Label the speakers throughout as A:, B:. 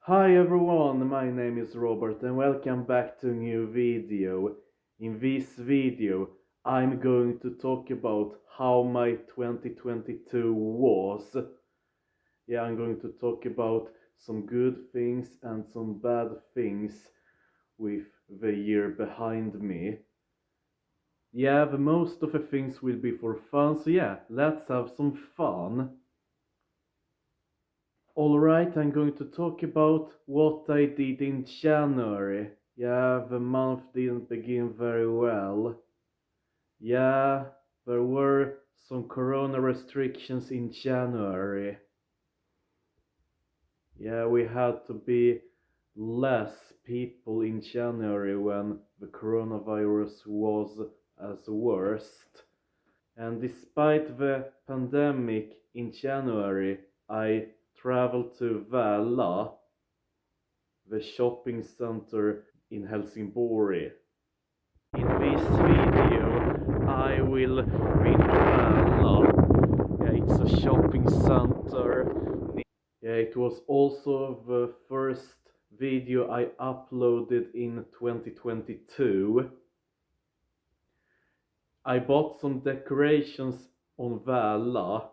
A: Hi everyone, my name is Robert and welcome back to a new video. In this video, I'm going to talk about how my 2022 was. I'm going to talk about some good things and some bad things with the year behind me. The most of the things will be for fun, so let's have some fun. Alright, I'm going to talk about what I did in January. The month didn't begin very well. There were some corona restrictions in January. We had to be less people in January when the coronavirus was as worst. And despite the pandemic in January, I traveled to Väla, the shopping center in Helsingborg. In this video, I will be in Väla. It's a shopping center. It was also the first video I uploaded in 2022. I bought some decorations on Väla.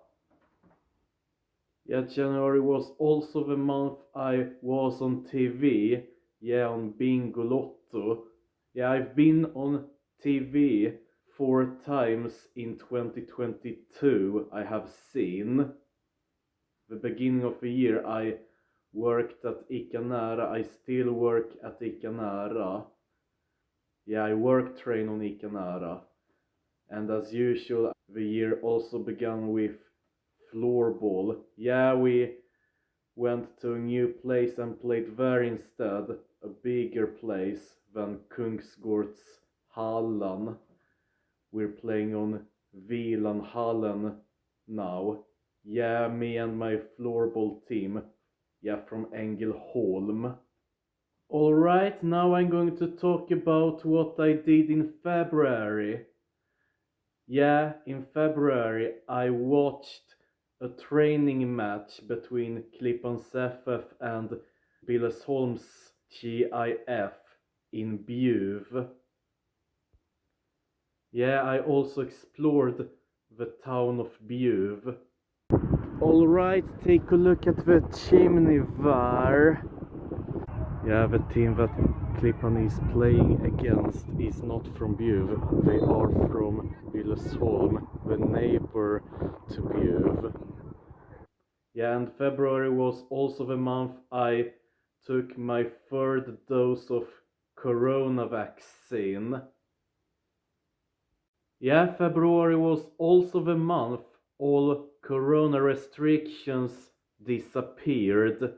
A: January was also the month I was on TV, on Bingolotto. I've been on TV 4 times in 2022, I have seen. The beginning of the year I worked at ICA Nära, I still work at ICA Nära. I work train on ICA Nära. And as usual, the year also began with floorball. We went to a new place and played there instead, a bigger place than Kungsgårdshallen. We're playing on Vilanhallen now. Me and my floorball team, from Ängelholm. Alright, now I'm going to talk about what I did in February. In February I watched a training match between Klippans FF and Billesholms GIF in Bjuv. I also explored the town of Bjuv. Alright, take a look at the chimney there. The team that Klippan is playing against is not from Bjuv. They are from Billesholm, the neighbor to Bjuv. And February was also the month I took my third dose of corona vaccine. February was also the month all corona restrictions disappeared.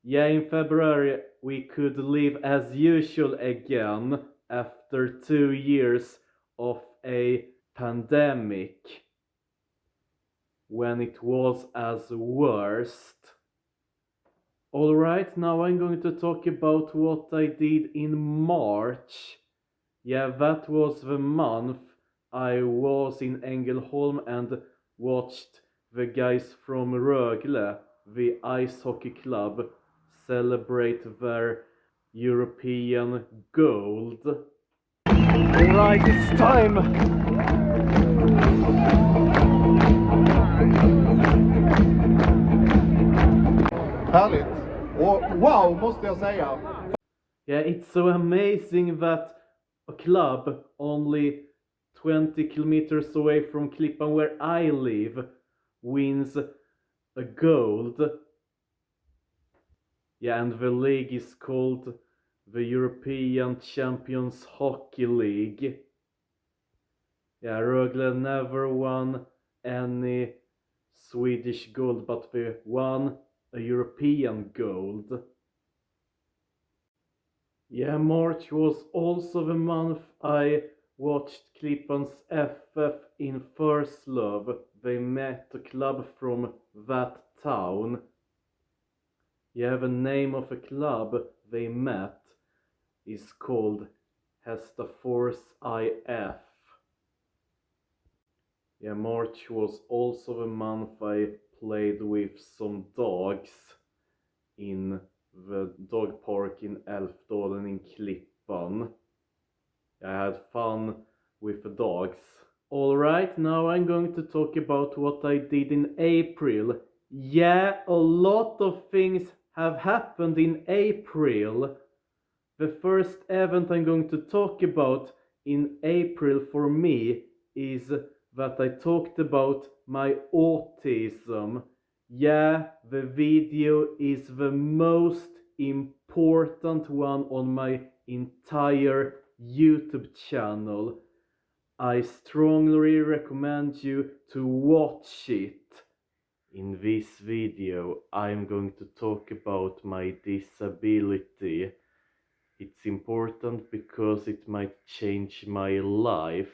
A: In February we could live as usual again after 2 years of a pandemic when it was as worst. Alright, now I'm going to talk about what I did in March. That was the month I was in Ängelholm and watched the guys from Rögle, the ice hockey club, celebrate their European gold. Alright, it's time!
B: Härligt! Och wow, måste jag säga!
A: It's so amazing that a club only 20 kilometers away from Klippan where I live wins a gold. And the league is called the European Champions Hockey League. Rögle never won any Swedish gold, but they won a European gold. March was also the month I watched Klippans FF in Förslöv. They met a club from that town. The name of a club they met is called Hästafors IF. March was also the month I played with some dogs in the dog park in Älvdalen in Klippan. I had fun with the dogs. Alright, now I'm going to talk about what I did in April. Yeah, a lot of things have happened in April. The first event I'm going to talk about in April for me is that I talked about my autism. Yeah, the video is the most important one on my entire YouTube channel. I strongly recommend you to watch it. In this video, I'm going to talk about my disability. It's important because it might change my life.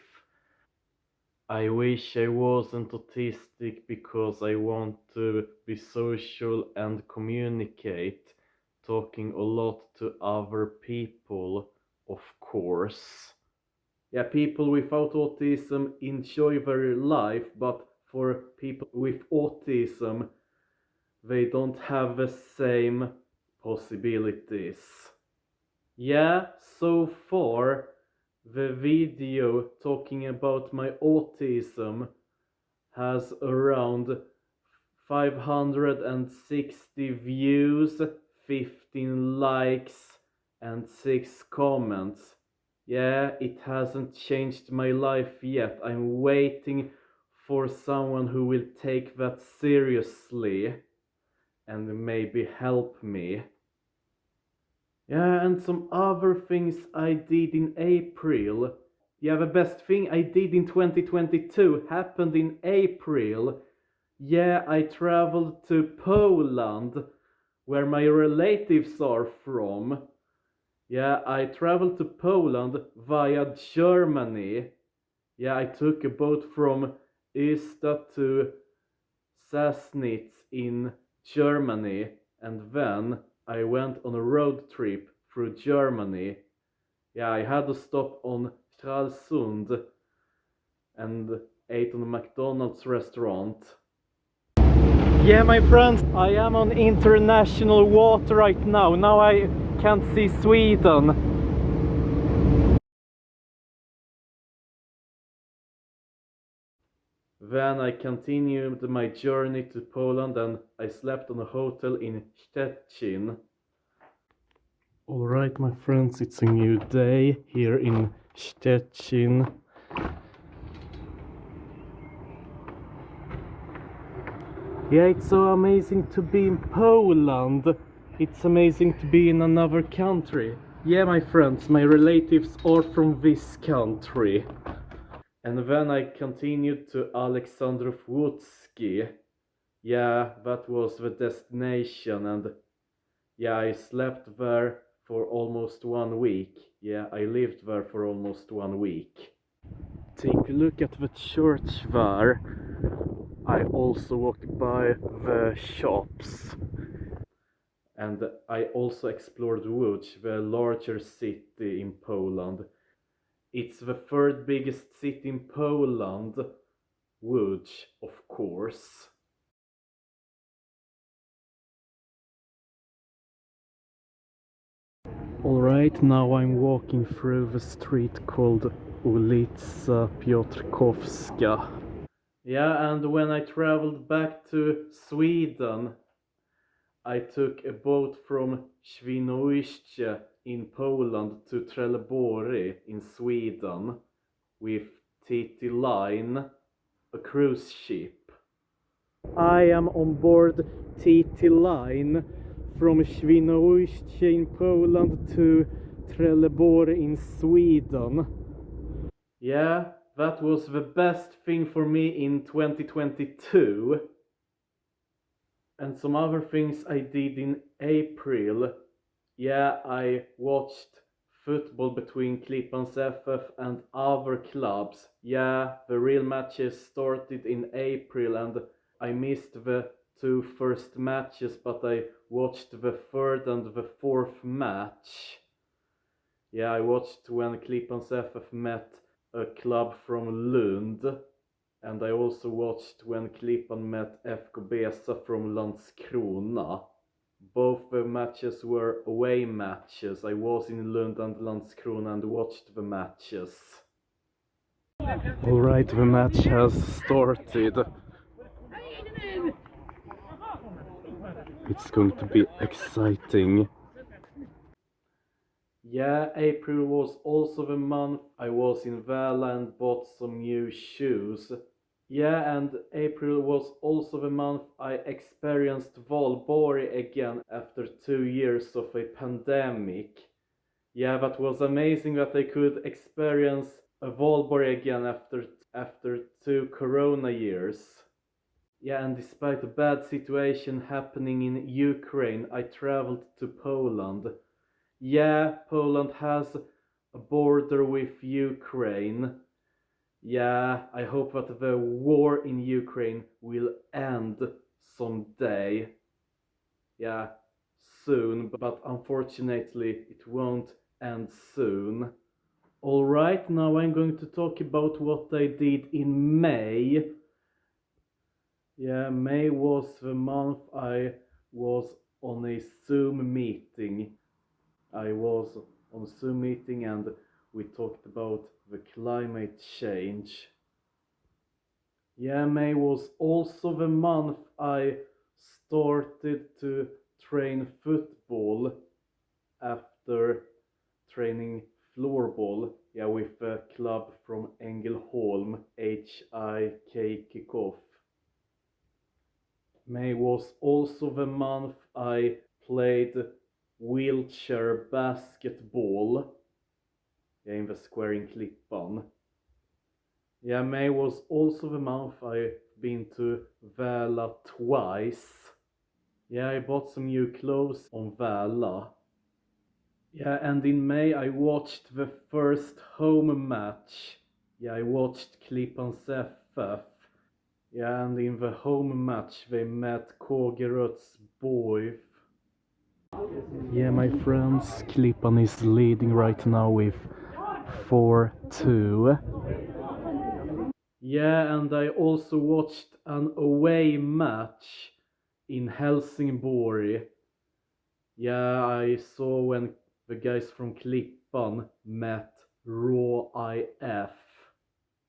A: I wish I wasn't autistic because I want to be social and communicate, talking a lot to other people, of course. Yeah, people without autism enjoy their life, but for people with autism, they don't have the same possibilities. Yeah, so far, the video talking about my autism has around 560 views, 15 likes, and 6 comments. Yeah, it hasn't changed my life yet. I'm waiting for someone who will take that seriously and maybe help me. Yeah, and some other things I did in April. Yeah, the best thing I did in 2022 happened in April. Yeah, I traveled to Poland, where my relatives are from. Yeah, I traveled to Poland via Germany. Yeah, I took a boat from Ystad to Sassnitz in Germany, and then I went on a road trip through Germany. Yeah, I had to stop on Stralsund and ate on a McDonald's restaurant. Yeah, my friends, I am on international water right now. Now I can't see Sweden. Then I continued my journey to Poland and I slept on a hotel in Szczecin. Alright, my friends, it's a new day here in Szczecin. Yeah, it's so amazing to be in Poland. It's amazing to be in another country. Yeah, my friends, my relatives are from this country. And then I continued to Aleksandrów-Łódzki. Yeah, that was the destination, and yeah, I slept there for almost 1 week. Yeah, I lived there for almost 1 week. Take a look at the church there. I also walked by the shops. And I also explored Łódź, the larger city in Poland. It's the third biggest city in Poland, Łódź, of course. Alright, now I'm walking through the street called Ulica Piotrkowska. Yeah, and when I traveled back to Sweden, I took a boat from Świnoujście in Poland to Trelleborg in Sweden with TT Line, a cruise ship. I am on board TT Line from Świnoujście in Poland to Trelleborg in Sweden. Yeah, that was the best thing for me in 2022. And some other things I did in April. Yeah, I watched football between Klippans FF and other clubs. Yeah, the real matches started in April and I missed the 2 first matches, but I watched the 3rd and the 4th match. Yeah, I watched when Klippans FF met a club from Lund. And I also watched when Klippan met FK Besa from Landskrona. Both the matches were away matches. I was in Lund and Landskrona and watched the matches. Alright, the match has started. It's going to be exciting. Yeah, April was also the month I was in Väla and bought some new shoes. Yeah, and April was also the month I experienced Valborg again after 2 years of a pandemic. Yeah, that was amazing that I could experience a Valborg again after 2 corona years. Yeah, and despite a bad situation happening in Ukraine, I traveled to Poland. Yeah, Poland has a border with Ukraine. Yeah, I hope that the war in Ukraine will end someday. Yeah, soon, but unfortunately it won't end soon. Alright, now I'm going to talk about what I did in May. Yeah, May was the month I was on a Zoom meeting. I was on a Zoom meeting and we talked about the climate change. Yeah, May was also the month I started to train football after training floorball, yeah, with a club from Ängelholm, HIK Kickoff. May was also the month I played wheelchair basketball, yeah, in the square in Klippan. Yeah, May was also the month I've been to Väla twice. Yeah, I bought some new clothes on Väla. Yeah, and in May I watched the first home match. Yeah, I watched Klippan's FF. Yeah, and in the home match they met Kågeröds boys. Yeah, my friends, Klippan is leading right now with 4-2. Yeah, and I also watched an away match in Helsingborg. Yeah, I saw when the guys from Klippan met Rob-Aleks.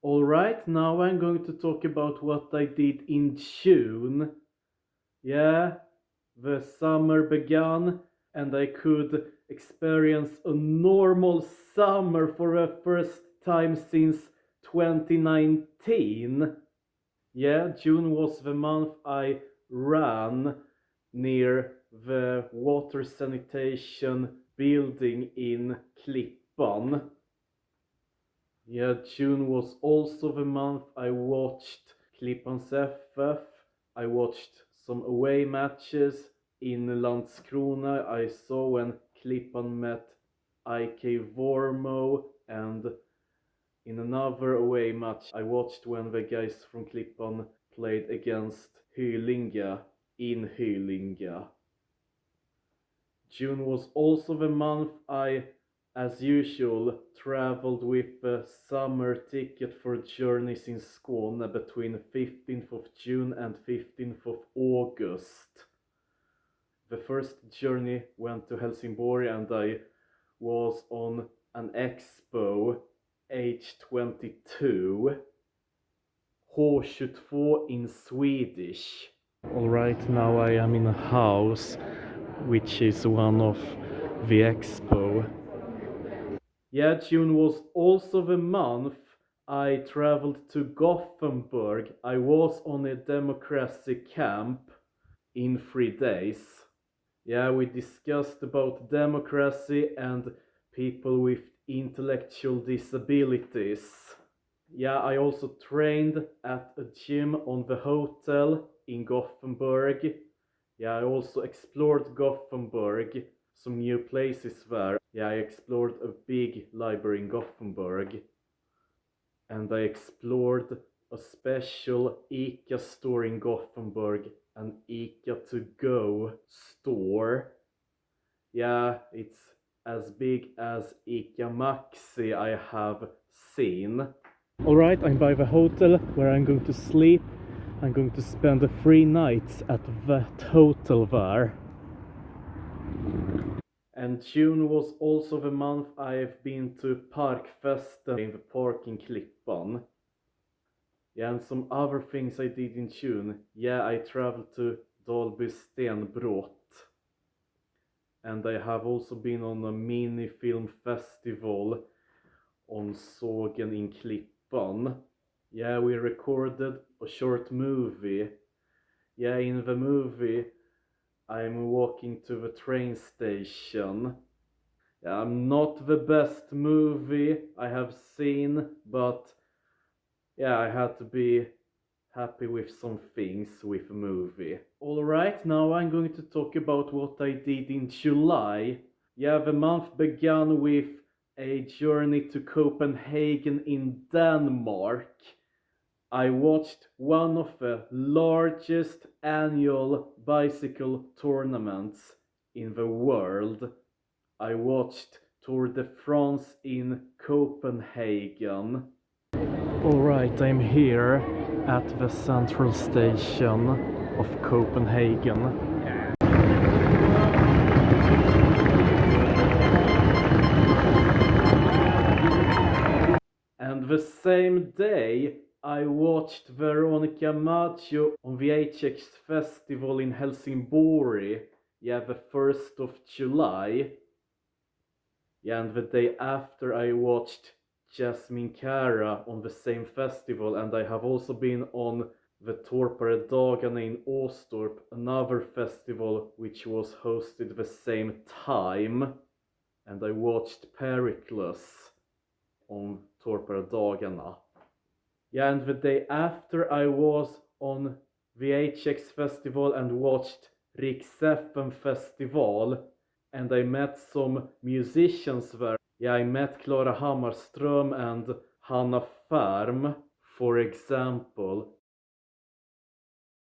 A: Alright, now I'm going to talk about what I did in June. Yeah, the summer began and I could experience a normal summer for the first time since 2019. Yeah, June was the month I ran near the water sanitation building in Klippan. Yeah, June was also the month I watched Klippan's FF. I watched some away matches in Landskrona. I saw when Klippan met IK Vormo, and in another away match I watched when the guys from Klippan played against Hylinga in Hylinga. June was also the month I, as usual, traveled with a summer ticket for journeys in Skåne between 15th of June and 15th of August. The first journey went to Helsingborg and I was on an expo, H22, H22 in Swedish. Alright, now I am in a house which is one of the expo. Yeah, June was also the month I traveled to Gothenburg. I was on a democracy camp in 3 days. Yeah, we discussed about democracy and people with intellectual disabilities. Yeah, I also trained at a gym on the hotel in Gothenburg. Yeah, I also explored Gothenburg, some new places there. Yeah, I explored a big library in Gothenburg. And I explored a special ICA store in Gothenburg, an ICA to go store. Yeah, it's as big as ICA Maxi I have seen. Alright, I'm by the hotel where I'm going to sleep. I'm going to spend 3 nights at that hotel there. And June was also the month I've been to Parkfesten in the park in Klippan. Yeah, and some other things I did in June. Yeah, I traveled to Dalby Stenbrott. And I have also been on a mini film festival on Sågen in Klippan. Yeah, we recorded a short movie. Yeah, in the movie I'm walking to the train station. Yeah, not the best movie I have seen, but yeah, I had to be happy with some things with the movie. Alright, now I'm going to talk about what I did in July. Yeah, the month began with a journey to Copenhagen in Denmark. I watched one of the largest annual bicycle tournaments in the world. I watched Tour de France in Copenhagen. Alright, I'm here at the central station of Copenhagen. And the same day I watched Veronica Maggio on the HX Festival in Helsingborg. Yeah, the 1st of July. Yeah, and the day after I watched Jasmine Cara on the same festival, and I have also been on the Torparedagarna in Åstorp, another festival which was hosted the same time, and I watched Pericles on Torparedagarna. Yeah, and the day after I was on the HX Festival and watched Riksfn Festival, and I met some musicians there. Yeah, I met Klara Hammarström and Hanna Färm, for example,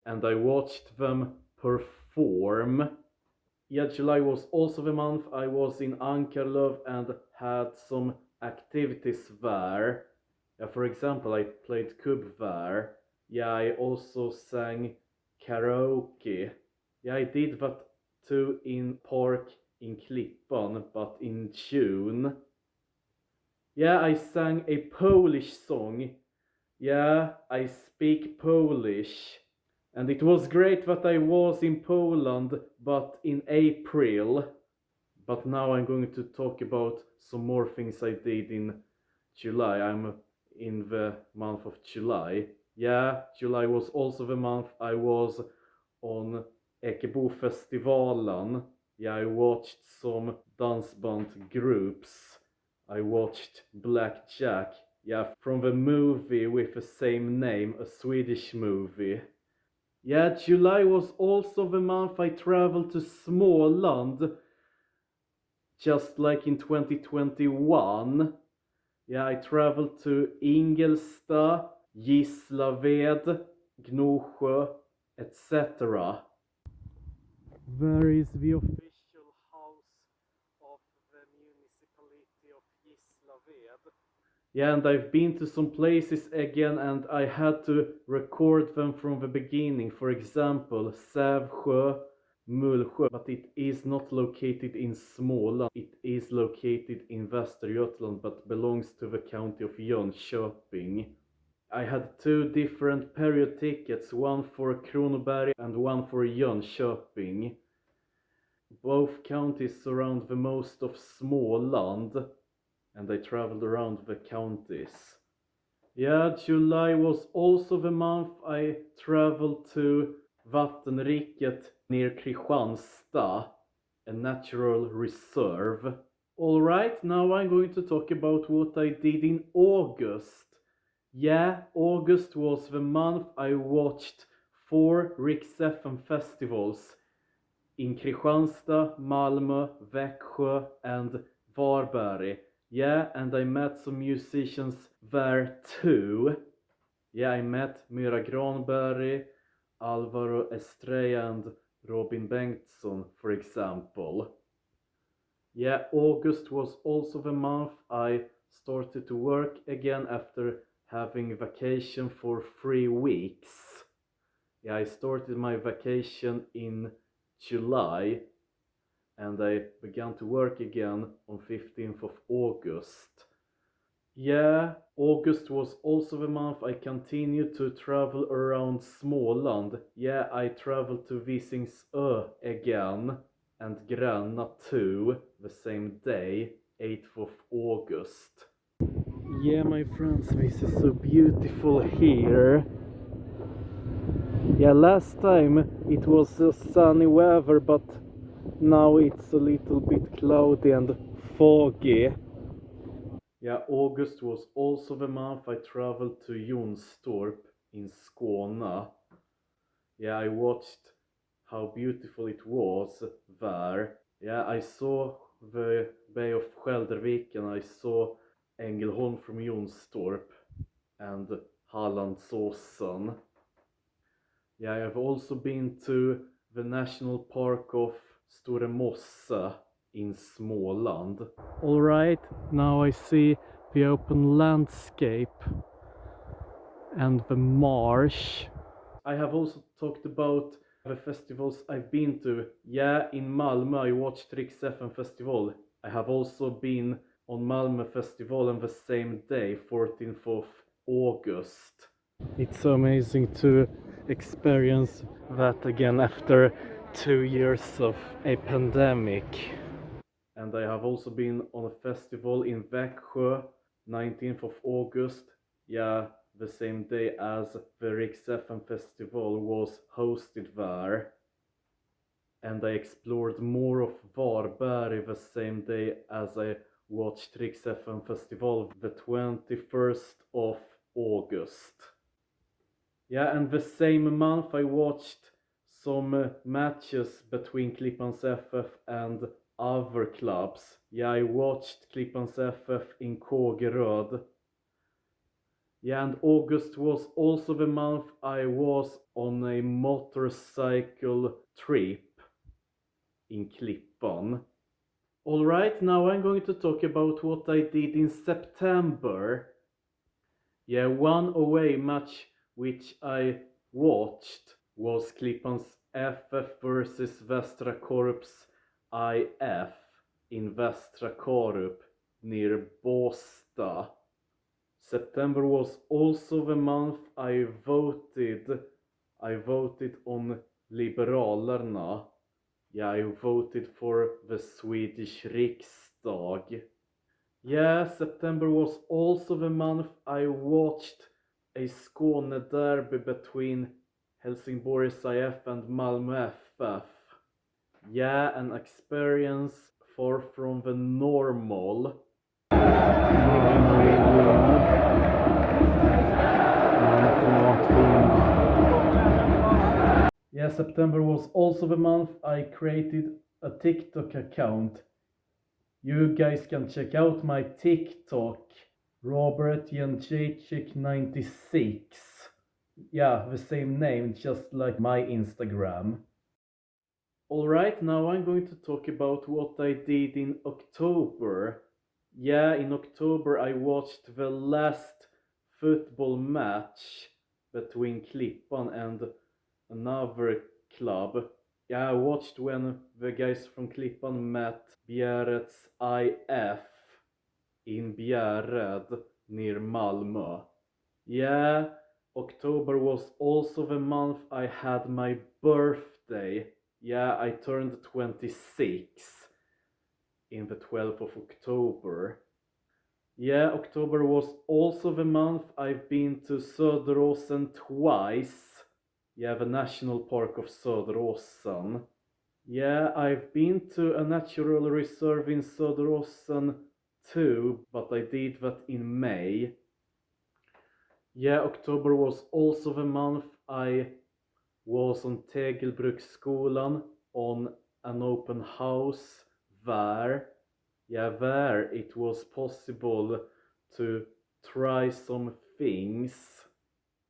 A: and I watched them perform. Yeah, July was also the month I was in Ankarlöv and had some activities there. Yeah, for example, I played kubb there. Yeah, I also sang karaoke. Yeah, I did that too in park in Klippan, but in June. Yeah, I sang a Polish song. Yeah, I speak Polish. And it was great that I was in Poland, but in April. But now I'm going to talk about some more things I did in July. I'm in the month of July. Yeah, July was also the month I was on Ekebofestivalen. Yeah, I watched some dansband groups. I watched Black Jack. Yeah, from the movie with the same name, a Swedish movie. Yeah, July was also the month I traveled to Småland, just like in 2021. Yeah, I traveled to Ingelsta, Gislaved, Gnosjö, etc. There is the official house of the municipality of Gislaved. Yeah, and I've been to some places again and I had to record them from the beginning. For example, Sävsjö, Mullsjö, but it is not located in Småland. It is located in Västergötland but belongs to the county of Jönköping. I had two different period tickets, one for Kronoberg and one for Jönköping. Both counties surround the most of Småland, and I traveled around the counties. Yeah, July was also the month I traveled to Vattenriket near Kristianstad, a natural reserve. Alright, now I'm going to talk about what I did in August. Yeah, August was the month I watched 4 Riksfn festivals in Kristianstad, Malmö, Växjö and Varberg. Yeah, and I met some musicians there too. Yeah, I met Myra Granberg, Alvaro Estrella and Robin Bengtsson, for example. Yeah, August was also the month I started to work again after having vacation for 3 weeks. Yeah, I started my vacation in July and I began to work again on 15th of August. Yeah, August was also the month I continued to travel around Småland. Yeah, I traveled to Visingsö again and Gränna too, the same day, 8th of August. Yeah, my friends, this is so beautiful here. Yeah, last time it was sunny weather, but now it's a little bit cloudy and foggy. Yeah, August was also the month I traveled to Jonstorp in Skåne. Yeah, I watched how beautiful it was there. Yeah, I saw the Bay of Skälderviken, I saw Ängelholm from Jonstorp and Hallandsåsen. Yeah, I have also been to the National Park of Store Mosse in Småland. Alright, now I see the open landscape and the marsh. I have also talked about the festivals I've been to. Yeah, in Malmö I watched Riks FM Festival. I have also been on Malmö Festival on the same day, 14th of August. It's so amazing to experience that again after 2 years of a pandemic. And I have also been on a festival in Växjö, 19th of August. Yeah, the same day as the Riks FM Festival was hosted there. And I explored more of Varberg the same day as I watched Riks FM Festival, the 21st of August. Yeah, and the same month I watched some matches between Klippans FF and other clubs. Yeah, I watched Klippans FF in Kågeröd. Yeah, and August was also the month I was on a motorcycle trip in Klippan. Alright, now I'm going to talk about what I did in September. Yeah, one away match which I watched was Klippans FF versus Västra Korps IF in Västra Korup near Båstad. September was also the month I voted. I voted on Liberalerna. Yeah, I voted for the Swedish Riksdag. Yeah, September was also the month I watched a Skåne derby between Helsingborgs IF and Malmö FF. Yeah, an experience far from the normal. Yeah, September was also the month I created a TikTok account. You guys can check out my TikTok, Robert Janjacek 96. Yeah, the same name, just like my Instagram. Alright, now I'm going to talk about what I did in October. Yeah, in October I watched the last football match between Klippan and another club. Yeah, I watched when the guys from Klippan met Bjärreds IF in Bjärred near Malmö. Yeah, October was also the month I had my birthday. Yeah, I turned 26 in the 12th of October. Yeah, October was also the month I've been to Söderåsen twice. Yeah, the National Park of Söderåsen. Yeah, I've been to a natural reserve in Söderåsen too, but I did that in May. Yeah, October was also the month I was on Tegelbruksskolan on an open house there. Yeah, there it was possible to try some things.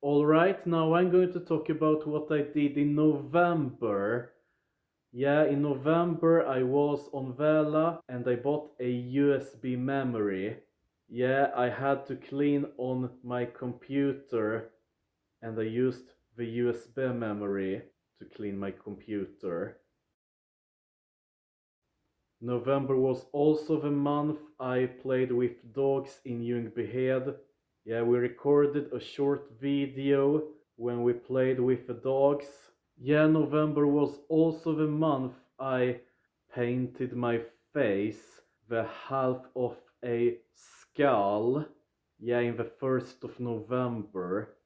A: Alright, now I'm going to talk about what I did in November. Yeah, in November I was on Vela and I bought a USB memory. Yeah, I had to clean on my computer and I used the USB memory to clean my computer. November was also the month I played with dogs in Ljungbyhed. Yeah, we recorded a short video when we played with the dogs. Yeah, November was also the month I painted my face the half of a skull. Yeah, in the 1st of November.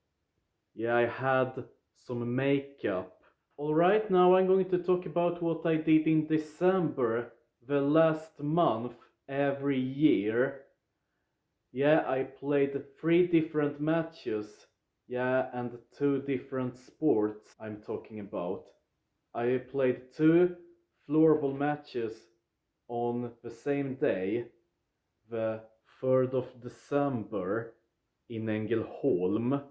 A: Yeah, I had some makeup. Alright, now I'm going to talk about what I did in December, the last month every year. Yeah, I played 3 different matches. Yeah, and 2 different sports I'm talking about. I played 2 floorball matches on the same day, the 3rd of December in Ängelholm.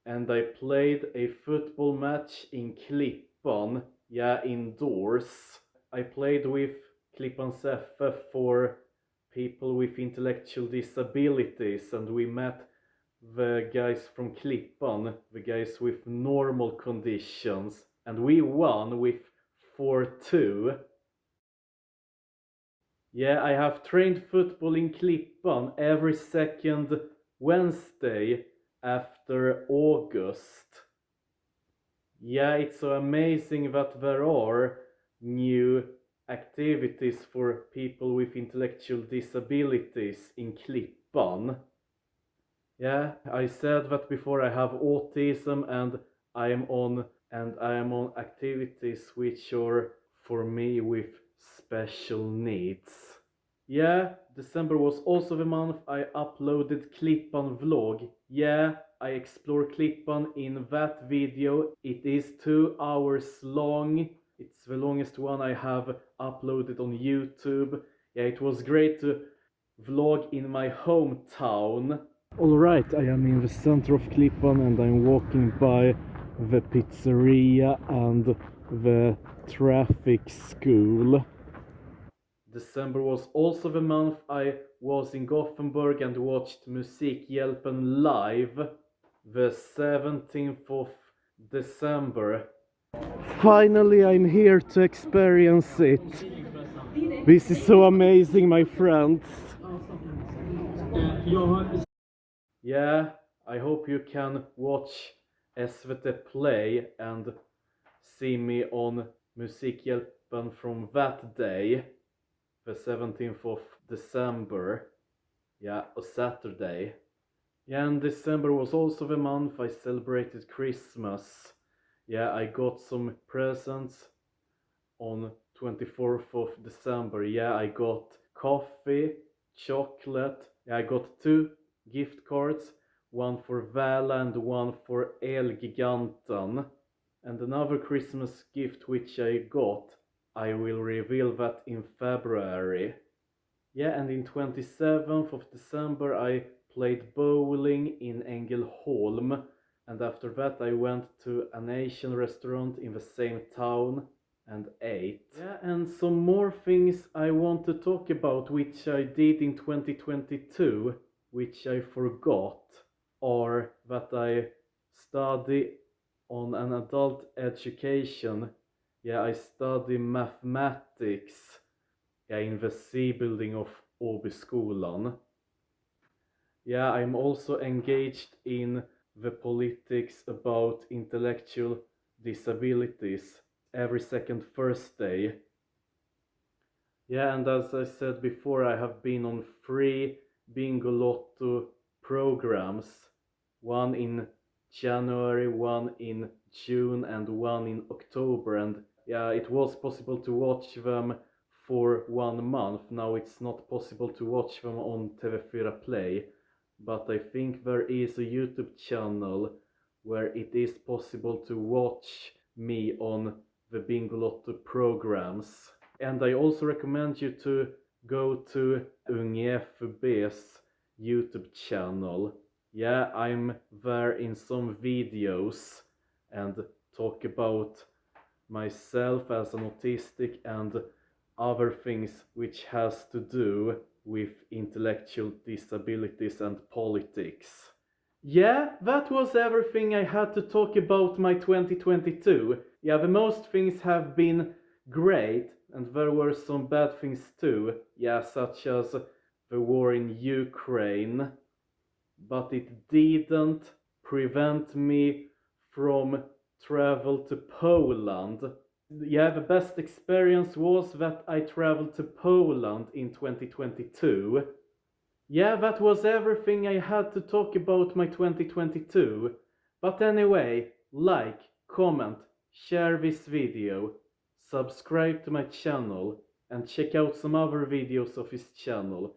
A: And I played a football match in Klippan, yeah, indoors. I played with Klippans FF for people with intellectual disabilities, and we met the guys from Klippan, the guys with normal conditions, and we won with 4-2. Yeah, I have trained football in Klippan every second Wednesday after August. Yeah, it's so amazing that there are new activities for people with intellectual disabilities in Klippan. Yeah, I said that before. I have autism and I am on activities which are for me with special needs. Yeah, December was also the month I uploaded Klippan vlog. Yeah, I explore Klippan in that video. It is 2 hours long. It's the longest one I have uploaded on YouTube. Yeah, it was great to vlog in my hometown. Alright, I am in the center of Klippan and I'm walking by the pizzeria and the traffic school. December was also the month I was in Gothenburg and watched Musikhjälpen live, the 17th of December. Finally, I'm here to experience it. This is so amazing, my friends. Yeah, I hope you can watch SVT Play and see me on Musikhjälpen from that day, the 17th of December. Yeah, a Saturday. Yeah, and December was also the month I celebrated Christmas. Yeah, I got some presents on 24th of December. Yeah, I got coffee, chocolate. Yeah, I got 2 gift cards, one for Väla and one for Elgiganten. And another Christmas gift which I got, I will reveal that in February. Yeah, and in 27th of December I played bowling in Ängelholm, and after that I went to an Asian restaurant in the same town and ate. Yeah, and some more things I want to talk about which I did in 2022, which I forgot, are that I study on an adult education. Yeah, I study mathematics. Yeah, in the C building of Åbyskolan. Yeah, I'm also engaged in the politics about intellectual disabilities every second Thursday. Yeah, and as I said before, I have been on 3 Bingolotto programs. One in January, one in June, and one in October. And yeah, it was possible to watch them for 1 month. Now it's not possible to watch them on TV4 Play. But I think there is a YouTube channel where it is possible to watch me on the Bingolotto programs. And I also recommend you to go to UngFB's YouTube channel. Yeah, I'm there in some videos and talk about myself as an autistic and other things which has to do with intellectual disabilities and politics. Yeah, that was everything I had to talk about my 2022. Yeah, the most things have been great, and there were some bad things too, yeah, such as the war in Ukraine, but it didn't prevent me from travel to Poland. Yeah, the best experience was that I traveled to Poland in 2022. Yeah, that was everything I had to talk about my 2022. But anyway, like, comment, share this video, subscribe to my channel, and check out some other videos of his channel.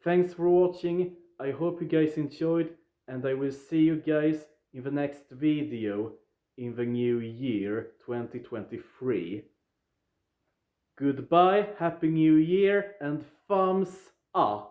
A: Thanks for watching, I hope you guys enjoyed, and I will see you guys in the next video in the new year 2023. Goodbye, happy new year, and thumbs up!